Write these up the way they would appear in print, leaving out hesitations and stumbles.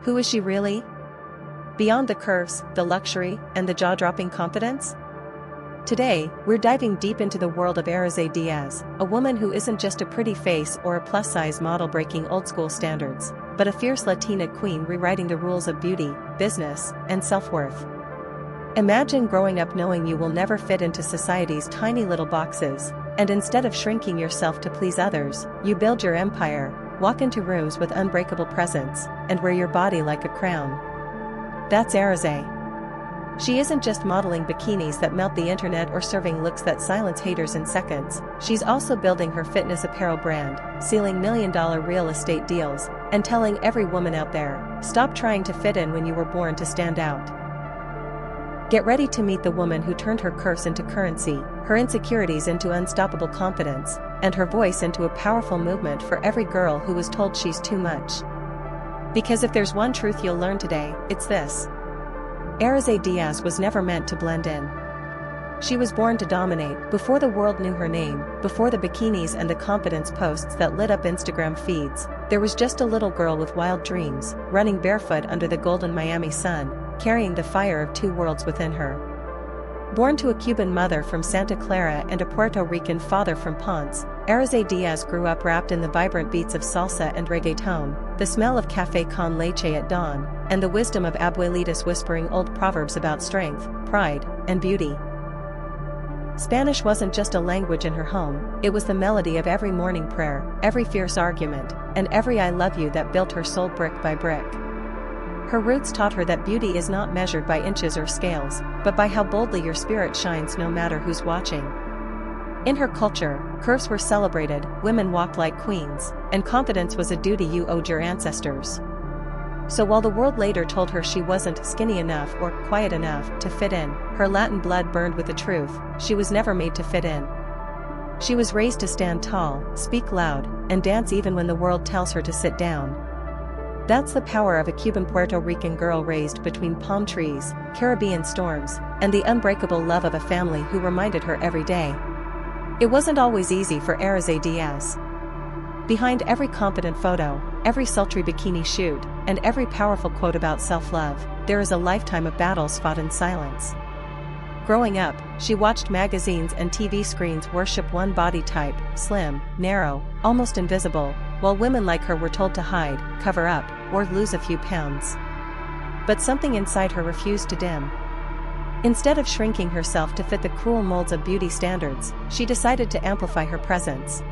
Who is she really? Beyond the curves, the luxury, and the jaw-dropping confidence? Today, we're diving deep into the world of Arazay Diaz, a woman who isn't just a pretty face or a plus-size model breaking old-school standards, but a fierce Latina queen rewriting the rules of beauty, business, and self-worth. Imagine growing up knowing you will never fit into society's tiny little boxes, and instead of shrinking yourself to please others, you build your empire, walk into rooms with unbreakable presence, and wear your body like a crown. That's Arazay. She isn't just modeling bikinis that melt the internet or serving looks that silence haters in seconds, she's also building her fitness apparel brand, sealing million-dollar real estate deals, and telling every woman out there, stop trying to fit in when you were born to stand out. Get ready to meet the woman who turned her curves into currency, her insecurities into unstoppable confidence, and her voice into a powerful movement for every girl who was told she's too much. Because if there's one truth you'll learn today, it's this. Arazay Diaz was never meant to blend in. She was born to dominate, before the world knew her name, before the bikinis and the confidence posts that lit up Instagram feeds. There was just a little girl with wild dreams, running barefoot under the golden Miami sun, carrying the fire of two worlds within her. Born to a Cuban mother from Santa Clara and a Puerto Rican father from Ponce, Arazay Diaz grew up wrapped in the vibrant beats of salsa and reggaeton, the smell of café con leche at dawn, and the wisdom of abuelitas whispering old proverbs about strength, pride, and beauty. Spanish wasn't just a language in her home, it was the melody of every morning prayer, every fierce argument, and every I love you that built her soul brick by brick. Her roots taught her that beauty is not measured by inches or scales, but by how boldly your spirit shines no matter who's watching. In her culture, curves were celebrated, women walked like queens, and confidence was a duty you owed your ancestors. So while the world later told her she wasn't skinny enough or quiet enough to fit in, her Latin blood burned with the truth, she was never made to fit in. She was raised to stand tall, speak loud, and dance even when the world tells her to sit down. That's the power of a Cuban Puerto Rican girl raised between palm trees, Caribbean storms, and the unbreakable love of a family who reminded her every day. It wasn't always easy for Arazay Diaz. Behind every confident photo, every sultry bikini shoot, and every powerful quote about self-love, there is a lifetime of battles fought in silence. Growing up, she watched magazines and TV screens worship one body type, slim, narrow, almost invisible, while women like her were told to hide, cover up, or lose a few pounds. But something inside her refused to dim. Instead of shrinking herself to fit the cruel molds of beauty standards, she decided to amplify her presence.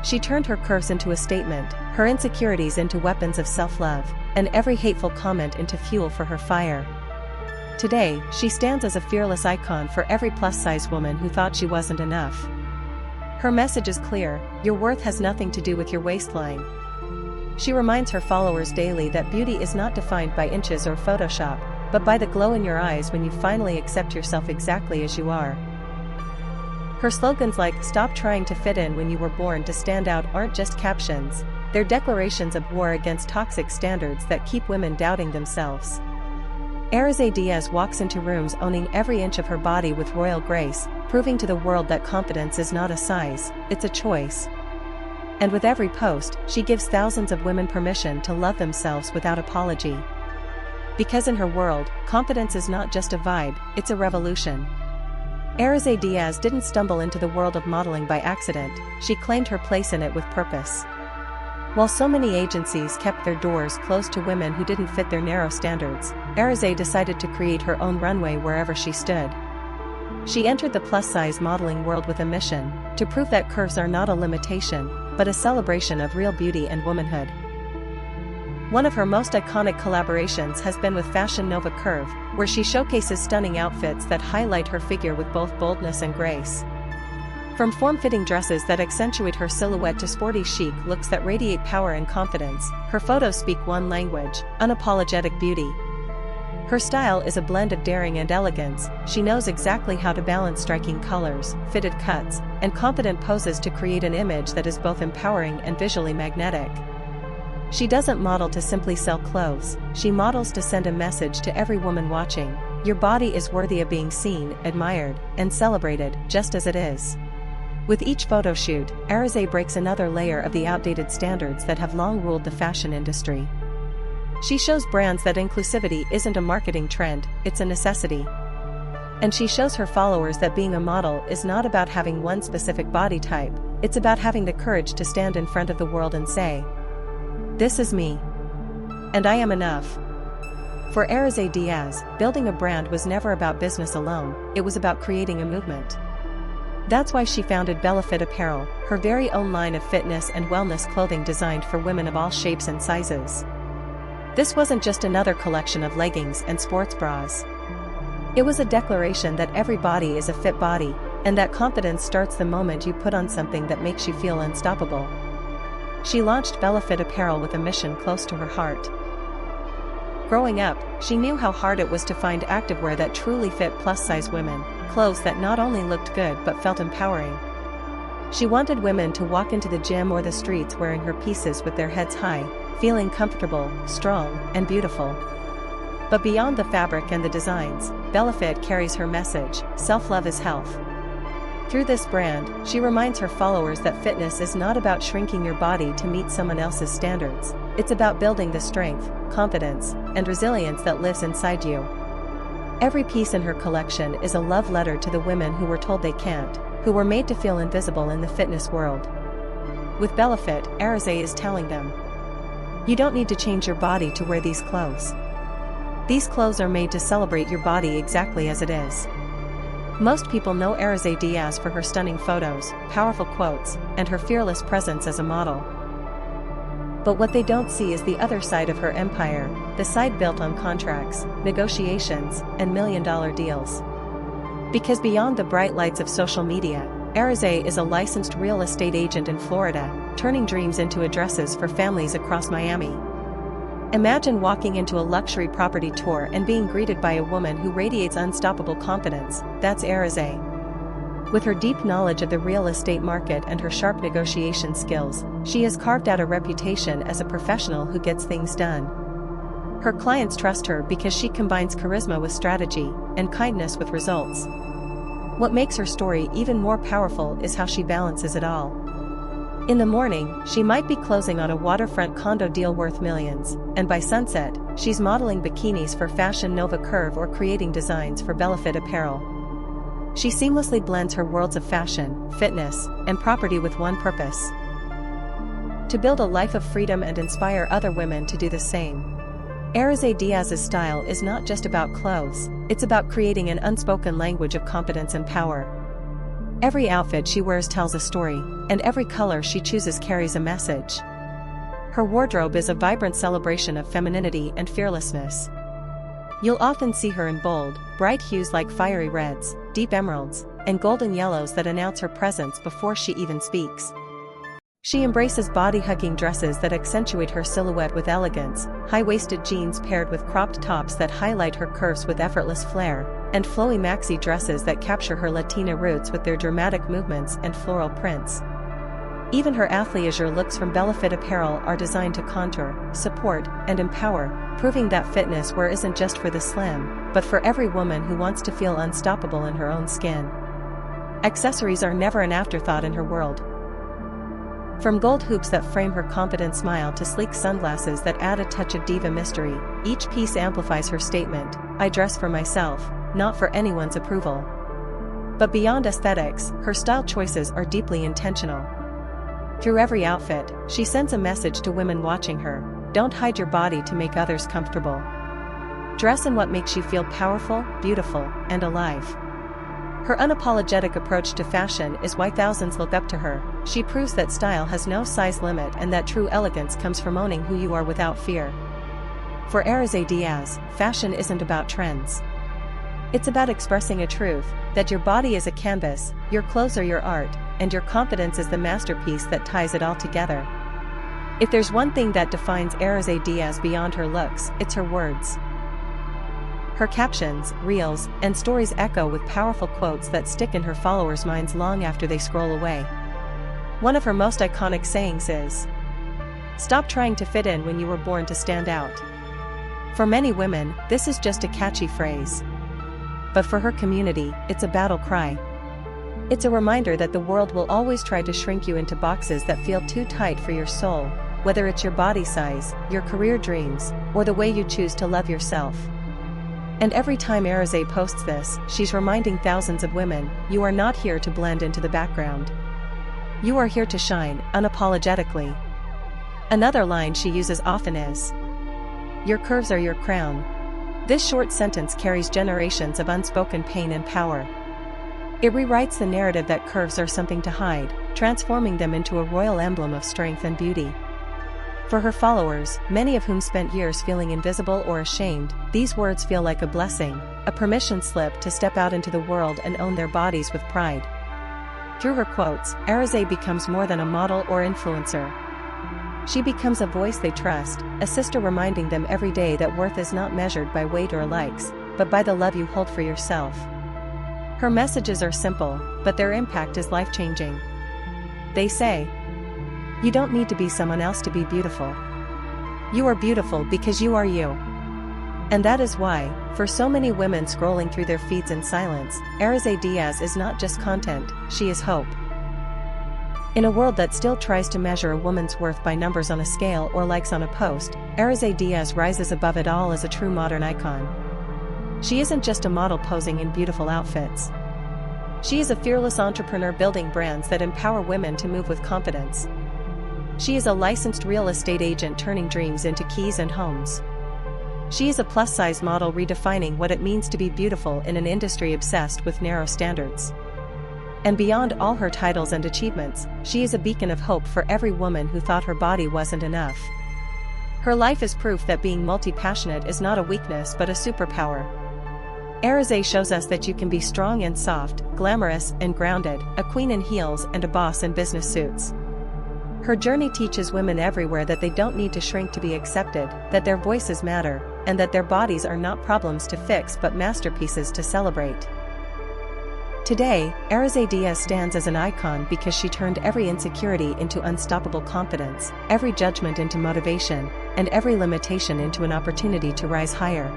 She turned her curves into a statement, her insecurities into weapons of self-love, and every hateful comment into fuel for her fire. Today, she stands as a fearless icon for every plus-size woman who thought she wasn't enough. Her message is clear: your worth has nothing to do with your waistline. She reminds her followers daily that beauty is not defined by inches or Photoshop, but by the glow in your eyes when you finally accept yourself exactly as you are. Her slogans like "Stop trying to fit in when you were born to stand out" aren't just captions, they're declarations of war against toxic standards that keep women doubting themselves. Arazay Diaz walks into rooms owning every inch of her body with royal grace, proving to the world that confidence is not a size, it's a choice. And with every post, she gives thousands of women permission to love themselves without apology. Because in her world, confidence is not just a vibe, it's a revolution. Arazay Diaz didn't stumble into the world of modeling by accident, she claimed her place in it with purpose. While so many agencies kept their doors closed to women who didn't fit their narrow standards, Arazay decided to create her own runway wherever she stood. She entered the plus-size modeling world with a mission, to prove that curves are not a limitation, but a celebration of real beauty and womanhood. One of her most iconic collaborations has been with Fashion Nova Curve, where she showcases stunning outfits that highlight her figure with both boldness and grace. From form-fitting dresses that accentuate her silhouette to sporty chic looks that radiate power and confidence, her photos speak one language: unapologetic beauty. Her style is a blend of daring and elegance, she knows exactly how to balance striking colors, fitted cuts, and confident poses to create an image that is both empowering and visually magnetic. She doesn't model to simply sell clothes, she models to send a message to every woman watching: your body is worthy of being seen, admired, and celebrated, just as it is. With each photo shoot, Arazay breaks another layer of the outdated standards that have long ruled the fashion industry. She shows brands that inclusivity isn't a marketing trend, it's a necessity. And she shows her followers that being a model is not about having one specific body type, it's about having the courage to stand in front of the world and say, "This is me. And I am enough." For Arazay Diaz, building a brand was never about business alone, it was about creating a movement. That's why she founded Bellafit Apparel, her very own line of fitness and wellness clothing designed for women of all shapes and sizes. This wasn't just another collection of leggings and sports bras. It was a declaration that every body is a fit body, and that confidence starts the moment you put on something that makes you feel unstoppable. She launched Bellafit Apparel with a mission close to her heart. Growing up, she knew how hard it was to find activewear that truly fit plus-size women, clothes that not only looked good but felt empowering. She wanted women to walk into the gym or the streets wearing her pieces with their heads high, feeling comfortable, strong, and beautiful. But beyond the fabric and the designs, Bellafit carries her message: self-love is health. Through this brand, she reminds her followers that fitness is not about shrinking your body to meet someone else's standards, it's about building the strength, confidence, and resilience that lives inside you. Every piece in her collection is a love letter to the women who were told they can't, who were made to feel invisible in the fitness world. With Bellafit, Arazay is telling them, "You don't need to change your body to wear these clothes. These clothes are made to celebrate your body exactly as it is." Most people know Arazay Diaz for her stunning photos, powerful quotes, and her fearless presence as a model. But what they don't see is the other side of her empire, the side built on contracts, negotiations, and million-dollar deals. Because beyond the bright lights of social media, Arazay is a licensed real estate agent in Florida, turning dreams into addresses for families across Miami. Imagine walking into a luxury property tour and being greeted by a woman who radiates unstoppable confidence. That's Arazay. With her deep knowledge of the real estate market and her sharp negotiation skills, she has carved out a reputation as a professional who gets things done. Her clients trust her because she combines charisma with strategy, and kindness with results. What makes her story even more powerful is how she balances it all. In the morning, she might be closing on a waterfront condo deal worth millions, and by sunset, she's modeling bikinis for Fashion Nova Curve or creating designs for Bellafit Apparel. She seamlessly blends her worlds of fashion, fitness, and property with one purpose: to build a life of freedom and inspire other women to do the same. Arazay Diaz's style is not just about clothes, it's about creating an unspoken language of confidence and power. Every outfit she wears tells a story, and every color she chooses carries a message. Her wardrobe is a vibrant celebration of femininity and fearlessness. You'll often see her in bold, bright hues like fiery reds, deep emeralds, and golden yellows that announce her presence before she even speaks. She embraces body-hugging dresses that accentuate her silhouette with elegance, high-waisted jeans paired with cropped tops that highlight her curves with effortless flair, and flowy maxi dresses that capture her Latina roots with their dramatic movements and floral prints. Even her athleisure looks from Bellafit Apparel are designed to contour, support, and empower, proving that fitness wear isn't just for the slim, but for every woman who wants to feel unstoppable in her own skin. Accessories are never an afterthought in her world. From gold hoops that frame her confident smile to sleek sunglasses that add a touch of diva mystery, each piece amplifies her statement: "I dress for myself, not for anyone's approval." But beyond aesthetics, her style choices are deeply intentional. Through every outfit, she sends a message to women watching her: don't hide your body to make others comfortable. Dress in what makes you feel powerful, beautiful, and alive. Her unapologetic approach to fashion is why thousands look up to her. She proves that style has no size limit and that true elegance comes from owning who you are without fear. For Arazay Diaz, fashion isn't about trends. It's about expressing a truth, that your body is a canvas, your clothes are your art, and your confidence is the masterpiece that ties it all together. If there's one thing that defines Arazay Diaz beyond her looks, it's her words. Her captions, reels, and stories echo with powerful quotes that stick in her followers' minds long after they scroll away. One of her most iconic sayings is, "Stop trying to fit in when you were born to stand out." For many women, this is just a catchy phrase. But for her community, it's a battle cry. It's a reminder that the world will always try to shrink you into boxes that feel too tight for your soul, whether it's your body size, your career dreams, or the way you choose to love yourself. And every time Arazay posts this, she's reminding thousands of women, you are not here to blend into the background. You are here to shine, unapologetically. Another line she uses often is, "Your curves are your crown." This short sentence carries generations of unspoken pain and power. It rewrites the narrative that curves are something to hide, transforming them into a royal emblem of strength and beauty. For her followers, many of whom spent years feeling invisible or ashamed, these words feel like a blessing, a permission slip to step out into the world and own their bodies with pride. Through her quotes, Arazay becomes more than a model or influencer. She becomes a voice they trust, a sister reminding them every day that worth is not measured by weight or likes, but by the love you hold for yourself. Her messages are simple, but their impact is life-changing. They say, you don't need to be someone else to be beautiful. You are beautiful because you are you. And that is why, for so many women scrolling through their feeds in silence, Arazay Diaz is not just content, she is hope. In a world that still tries to measure a woman's worth by numbers on a scale or likes on a post, Arazay Diaz rises above it all as a true modern icon. She isn't just a model posing in beautiful outfits. She is a fearless entrepreneur building brands that empower women to move with confidence. She is a licensed real estate agent turning dreams into keys and homes. She is a plus-size model redefining what it means to be beautiful in an industry obsessed with narrow standards. And beyond all her titles and achievements, she is a beacon of hope for every woman who thought her body wasn't enough. Her life is proof that being multi-passionate is not a weakness but a superpower. Arazay shows us that you can be strong and soft, glamorous and grounded, a queen in heels and a boss in business suits. Her journey teaches women everywhere that they don't need to shrink to be accepted, that their voices matter, and that their bodies are not problems to fix but masterpieces to celebrate. Today, Arazay Diaz stands as an icon because she turned every insecurity into unstoppable confidence, every judgment into motivation, and every limitation into an opportunity to rise higher.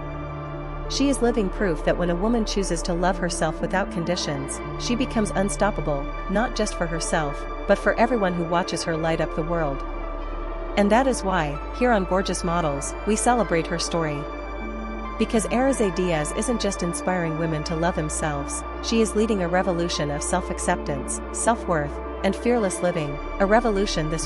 She is living proof that when a woman chooses to love herself without conditions, she becomes unstoppable, not just for herself, but for everyone who watches her light up the world. And that is why, here on Gorgeous Models, we celebrate her story. Because Arazay Diaz isn't just inspiring women to love themselves, she is leading a revolution of self-acceptance, self-worth, and fearless living, a revolution this